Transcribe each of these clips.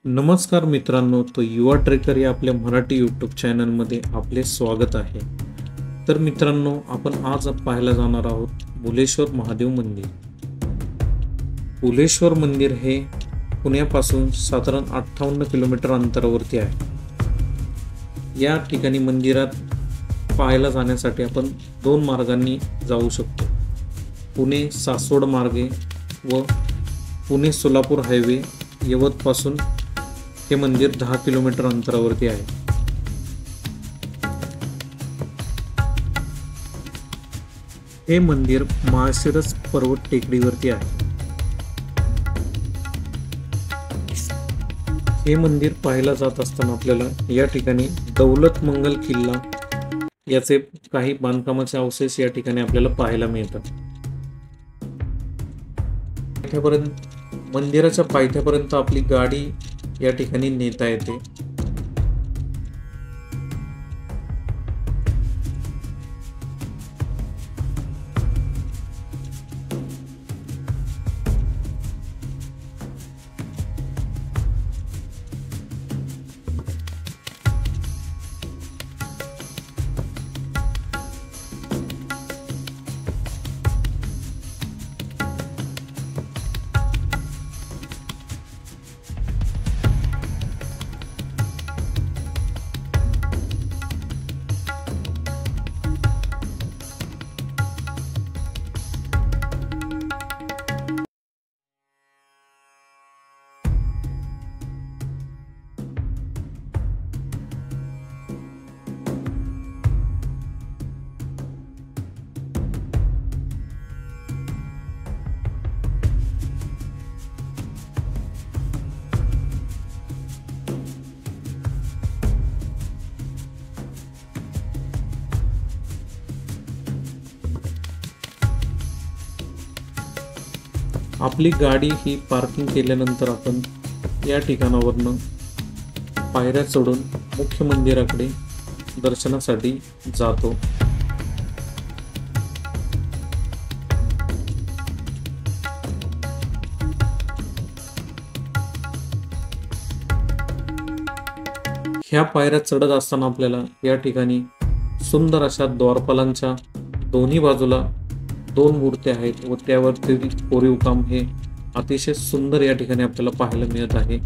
नमस्कार मित्रांनो, तो युवा ट्रेकर या आपल्या मराठी यूट्यूब चॅनलमध्ये आपले स्वागत आहे. तर मित्रांनो, आपण आज पाहायला जाणार आहोत भुलेश्वर महादेव मंदिर. भुलेश्वर मंदिर हे पुण्यापासून साधारण 58 किलोमीटर अंतरावरती आहे. या ठिकाणी मंदिरात पाहायला जाण्यासाठी आपण दोन मार्गांनी जाऊ शकतो. पुणे सासवड मार्गे व पुणे सोलापूर हायवे यवतपासून हे मंदिर 10 किलोमीटर अंतरावरती आहे. हे मंदिर माळशिरस पर्वत टेकडीवरती आहे. हे मंदिर पाहायला जात असताना आपल्याला या ठिकाणी दौलत मंगल किल्ला याचे काही बांधकामाचे अवशेष या ठिकाणी आपल्याला पाहायला मिळतात. मंदिराच्या पायथ्यापर्यंत आपली गाडी या ठिकाणी नेता येते. आपली गाडी ही पार्किंग केल्यानंतर आपण या ठिकाणावरनं पायऱ्या चढून मुख्य मंदिराकडे दर्शनासाठी जातो. ह्या पायऱ्या चढत असताना आपल्याला या ठिकाणी सुंदर अशा द्वारपालांच्या दोन्ही बाजूला दोन मूर्त्या आहेत व त्यावरती कोरीव काम हे अतिशय सुंदर या ठिकाणी आपल्याला पाहायला मिळत आहे.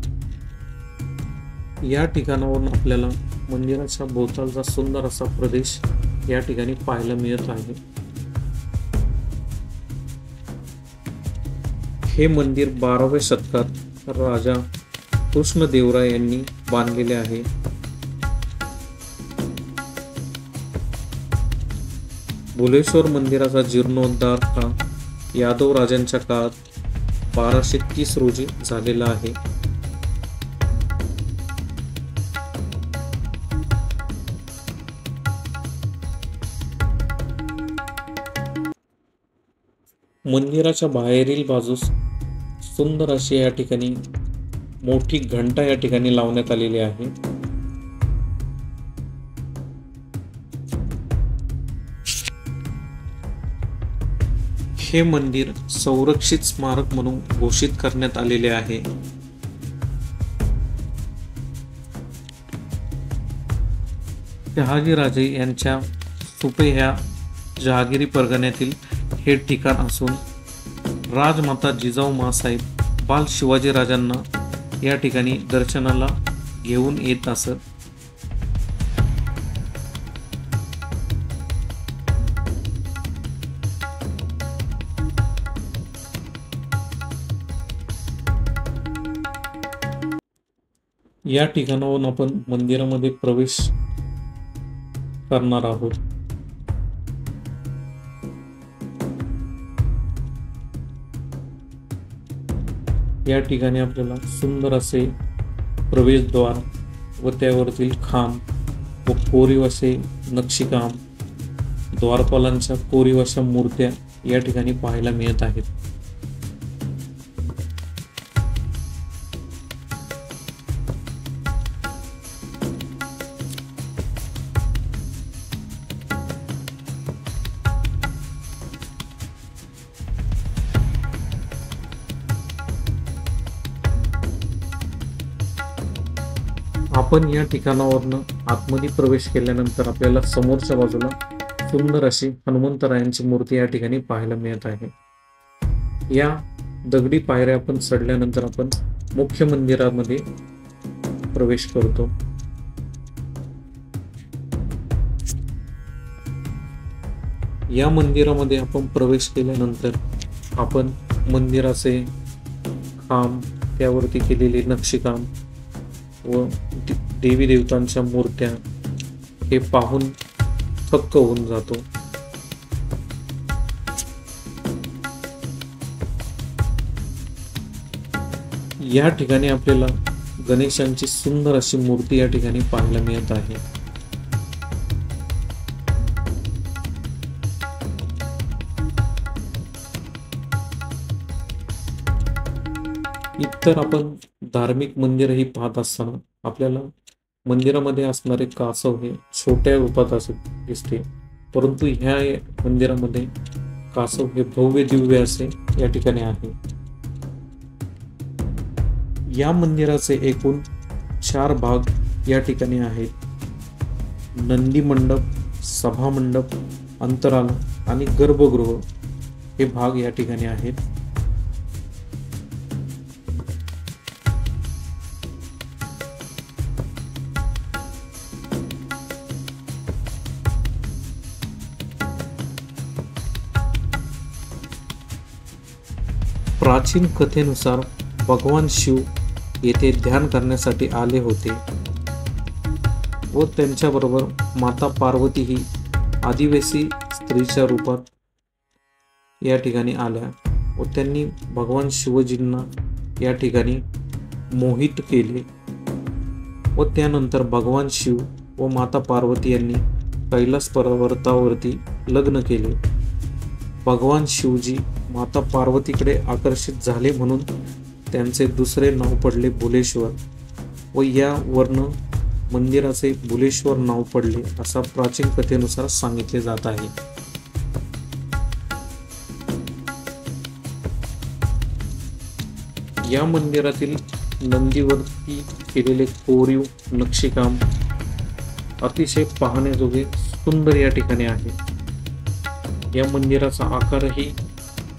या ठिकाणावरून आपल्याला मंदिराच्या भोवतालचा सुंदर असा प्रदेश या ठिकाणी पाहायला मिळत आहे. हे मंदिर 12व्या शतकात राजा कृष्णदेवराय यांनी बांधलेले आहे. भुलेश्वर मंदिराचा जीर्णोद्धार हा यादव राजांच्या काळात 1230 रोजी झालेला आहे. मंदिराच्या बाहेरील बाजूस सुंदर अशी या ठिकाणी मोठी घंटा या ठिकाणी लावण्यात आलेली आहे. हे मंदिर संरक्षित स्मारक म्हणून घोषित करण्यात आलेले आहे. शहाजीराजे यांच्या सुपे ह्या जहागिरी परगण्यातील हे ठिकाण असून राजमाता जिजाऊ माँसाहेब बाल शिवाजीराजांना या ठिकाणी दर्शनाला घेऊन येत असत. या ठिकाणावरून आपण मंदिरामध्ये प्रवेश करणार आहोत. या ठिकाणी आपल्याला सुंदर असे प्रवेशद्वार व त्यावरील खांब व कोरीव असे नक्षीकाम, द्वारपालांच्या कोरीव अशा मूर्त्या या ठिकाणी पाहायला मिळत आहेत. आपण या ठिकाणावरनं आतमध्ये प्रवेश केल्यानंतर आपल्याला समोरच्या बाजूला सुंदर अशी हनुमंतरायांची मूर्ती या ठिकाणी पाहायला मिळत आहे. या दगडी पायऱ्या आपण चढल्यानंतर आपण मुख्य मंदिरामध्ये प्रवेश करतो. या मंदिरामध्ये आपण प्रवेश केल्यानंतर आपण मंदिराचे खांब, त्यावरती केलेले नक्षीकाम व देवी देवतांच्या मूर्त्या हे पाहून थक्क होऊन जातो. या ठिकाणी आपल्याला गणेशांची सुंदर अशी मूर्ती या ठिकाणी पाहायला मिळत आहे. इतर आपण धार्मिक मंदिरही पाहत असताना आपल्याला मंदिरामध्ये असणारे कासव हे छोट्या रूपात असे दिसते, परंतु ह्या मंदिरामध्ये कासव हे भव्य दिव्य असे या ठिकाणी आहे. या मंदिराचे एकूण 4 भाग या ठिकाणी आहेत. नंदी मंडप, सभा मंडप, अंतराला आणि गर्भगृह हे भाग या ठिकाणी आहेत. प्राचीन कथेनुसार भगवान शिव येथे ध्यान करण्यासाठी आले होते व त्यांच्याबरोबर माता पार्वती ही आदिवासी स्त्रीच्या रूपात या ठिकाणी आल्या व त्यांनी भगवान शिवजींना या ठिकाणी मोहित केले व त्यानंतर भगवान शिव व माता पार्वती यांनी कैलास पर्वतावरती लग्न केले. भगवान शिवजी माता पार्वतीकडे आकर्षित झाले म्हणून त्यांचे दुसरे नाव पडले भुलेश्वर व या वर्ण मंदिराचे भुलेश्वर नाव पडले असा प्राचीन कथेनुसार सांगितले जात आहे. या मंदिरातील नंदीवरती केलेले कोरीव नक्षीकाम अतिशय पाहण्याजोगे सुंदर या ठिकाणी आहे. या मंदिराचा आकारही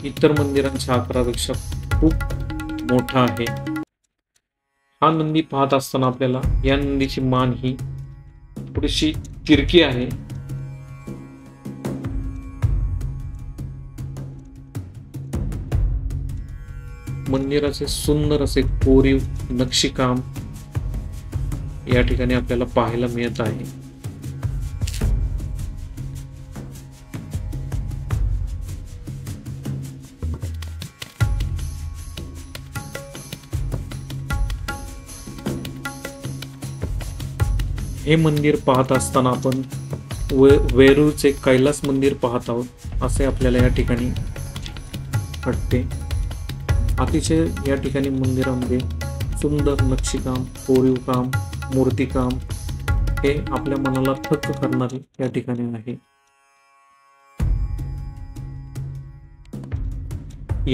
इतर मंदिरांच्या आकारापेक्षा खूप मोठा आहे. हा नंदी पाहत असताना आपल्याला या नंदीची मान ही थोडीशी तिरकी आहे. मंदिराचे सुंदर असे कोरीव नक्षीकाम या ठिकाणी आपल्याला पाहायला मिळत आहे. हे मंदिर पाहत असताना आपण वेरूळचे कैलास मंदिर पाहत आहोत असे आपल्याला या ठिकाणी वाटते. अतिशय या ठिकाणी मंदिरामध्ये सुंदर नक्षीकाम, कोरीव काम, मूर्तिकाम हे आपल्या मनाला थक्क करणारे या ठिकाणी आहे.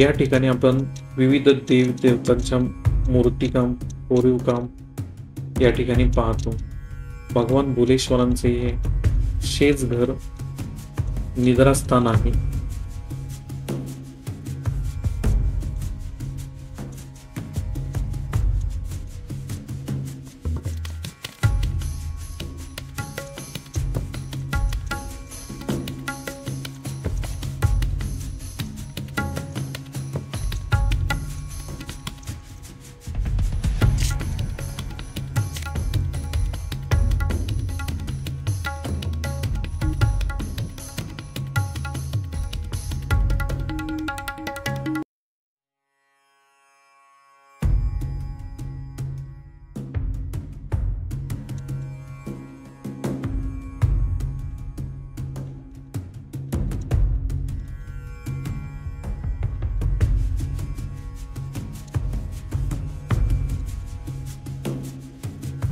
या ठिकाणी आपण विविध देव देवतांच्या मूर्तिकाम, कोरीव काम या ठिकाणी पाहतो. भगवान भुलेश्वरांचे हे शेज घर निद्रास्थान आहे.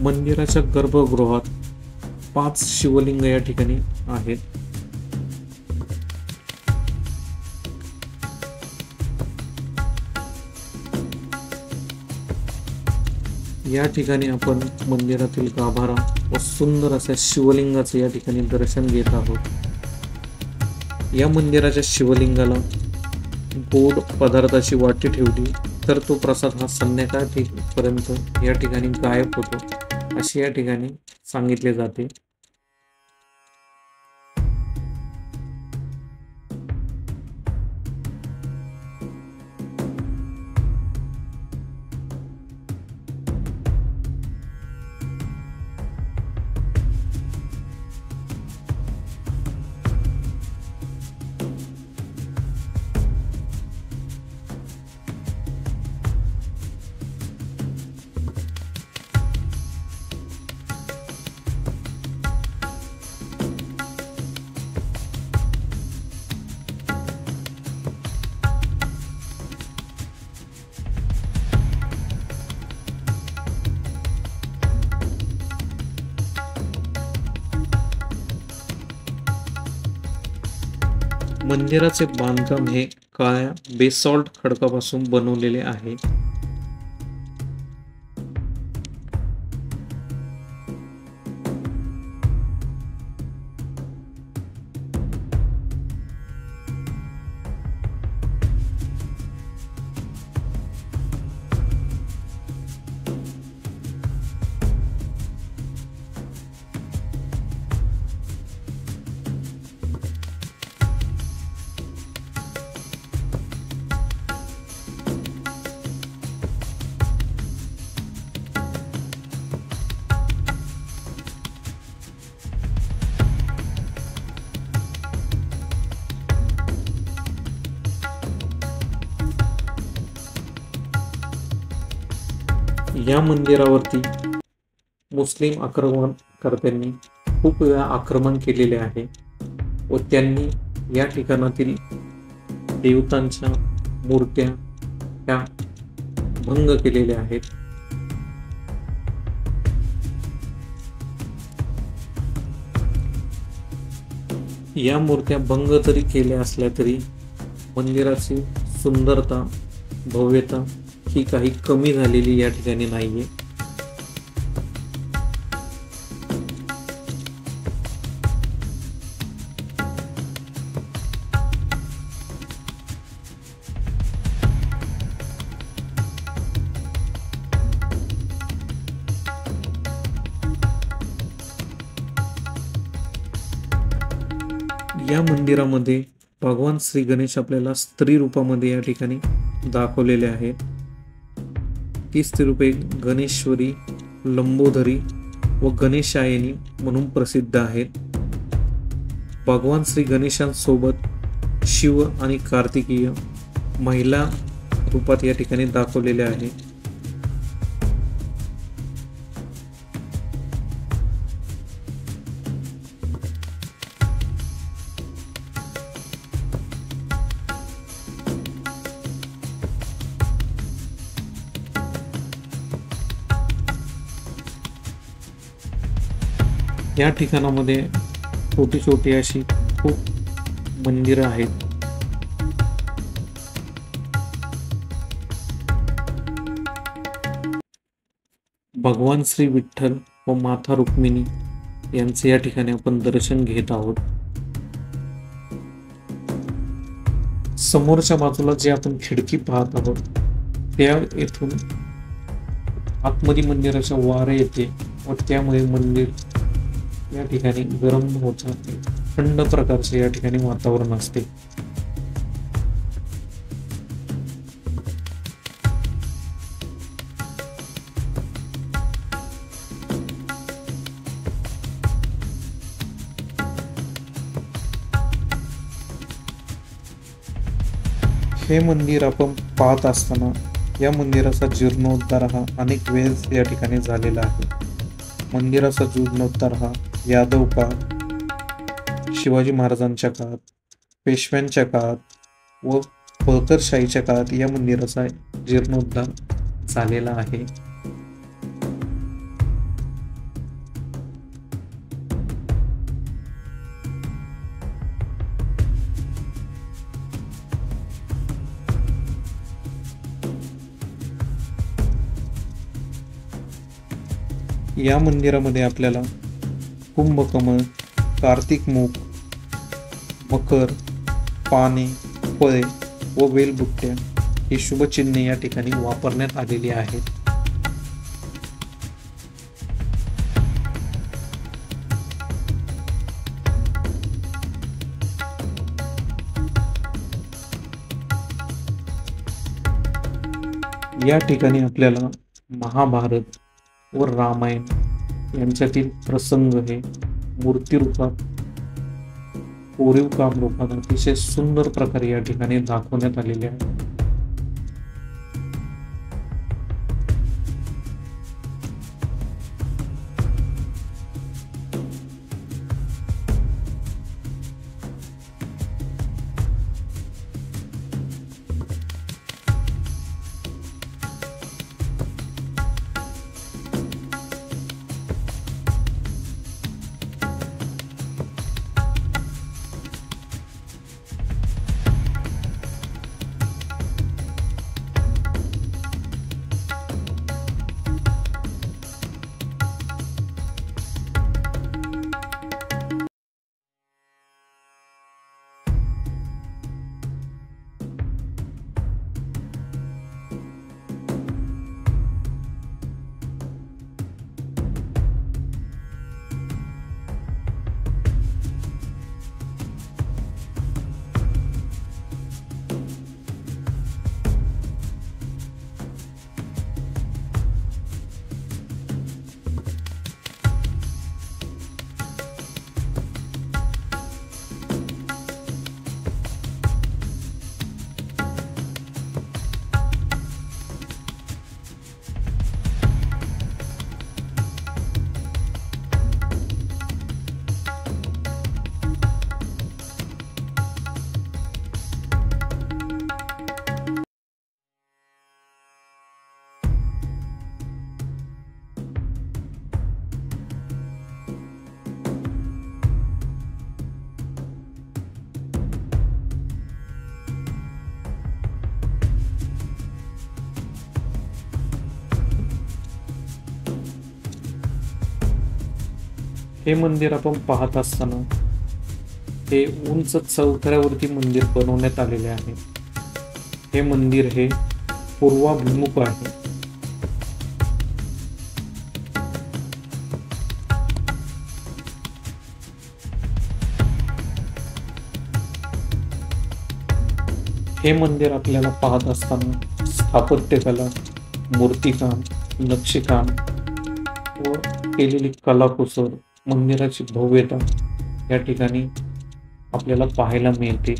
मंदिराच्या गर्भगृहात 5 शिवलिंग या ठिकाणी आहेत. या ठिकाणी आपण मंदिरातील गाभारा व सुंदर अशा शिवलिंगाचे या ठिकाणी दर्शन घेत आहोत. या मंदिराच्या शिवलिंगाला गोड पदार्थाची वाटी ठेवली तर तो प्रसाद हा संध्याकाळपर्यंत या ठिकाणी गायब होतो असे या ठिकाणी सांगितले जाते. मंदिराचे बांधकाम हे काळ्या बेसॉल्ट खडकापासून बनवलेले आहे. या मंदिरावरती मुस्लिम आक्रमणकर्त्यांनी खूप वेळा आक्रमण केलेले आहे व त्यांनी या ठिकाणातील देवतांच्या मूर्त्या त्या भंग केलेल्या आहेत. या मूर्त्या भंग जरी केल्या असल्या तरी मंदिराची सुंदरता भव्यता ही काही कमी झालेली या ठिकाणी नाहीये. या मंदिरामध्ये भगवान श्री गणेश आपल्याला स्त्री रूपामध्ये या ठिकाणी दाखवलेले आहेत. ती स्त्री रूपे गणेश्वरी, लंबोदरी व गणेशायनी म्हणून प्रसिद्ध आहेत. भगवान श्री गणेशांसोबत शिव आणि कार्तिकेय महिला रूपात या ठिकाणी दाखवलेले आहे. या ठिकाणामध्ये छोटी छोटी अशी खूप मंदिरं आहेत. भगवान श्री विठ्ठल व माता रुक्मिणी यांचे या ठिकाणी आपण दर्शन घेत आहोत. समोरच्या बाजूला जे आपण खिडकी पाहत आहोत त्या येथून आतमध्ये मंदिराच्या वारे येते व त्यामुळे मंदिर या ठिकाणी गरम होत जाते. थंड प्रकारचे या ठिकाणी वातावरण असते. हे मंदिर आपण पाहत असताना या मंदिराचा जीर्णोद्धार हा अनेक वेळेस या ठिकाणी झालेला आहे. मंदिराचा जीर्णोद्धार हा यादव काळ, शिवाजी महाराजांच्या काळात, पेशव्यांच्या काळात व होळकरशाहीच्या काळात या मंदिराचा जीर्णोद्धार झालेला आहे. या मंदिरामध्ये आपल्याला कुंभकमळ, कार्तिक मूग, मकर, पाने, फळे व वेलबुट्ट्या ही शुभचिन्हे या ठिकाणी वापरण्यात आलेली आहेत. या ठिकाणी आपल्याला महाभारत व रामायण यांच्यातील प्रसंग हे मूर्तिरूपात, कोरीव काम रूपात अतिशय सुंदर प्रकारे या ठिकाणी दाखवण्यात आलेले आहे. हे मंदिर आपण पाहत असताना हे उंच चौथऱ्यावरती मंदिर बनवण्यात आलेले आहे. हे मंदिर हे पूर्वाभिमुख आहे. हे मंदिर आपल्याला पाहत असताना स्थापत्यकला, मूर्तिकाम, नक्षीकाम व केलेली कलाकुसर, मंदिराची भव्यता या ठिकाणी आपल्याला पाहायला मिळते.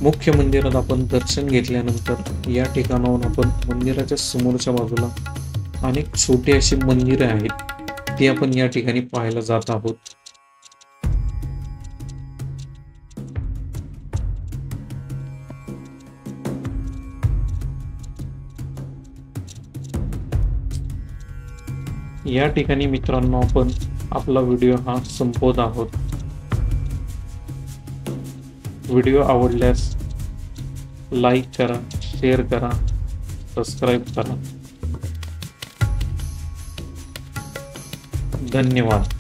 मुख्य मंदिरात आपण दर्शन घेतल्यानंतर या ठिकाणाहून आपण मंदिराच्या समोरच्या बाजूला अनेक छोटी अशी मंदिरे आहेत, ती आपण या ठिकाणी पाहायला जात आहोत. या ठिकाणी मित्रांनो आपण आपला व्हिडिओ हा संपवत आहोत. व्हिडिओ आवडल्यास लाईक करा, शेअर करा, सबस्क्राईब करा. धन्यवाद.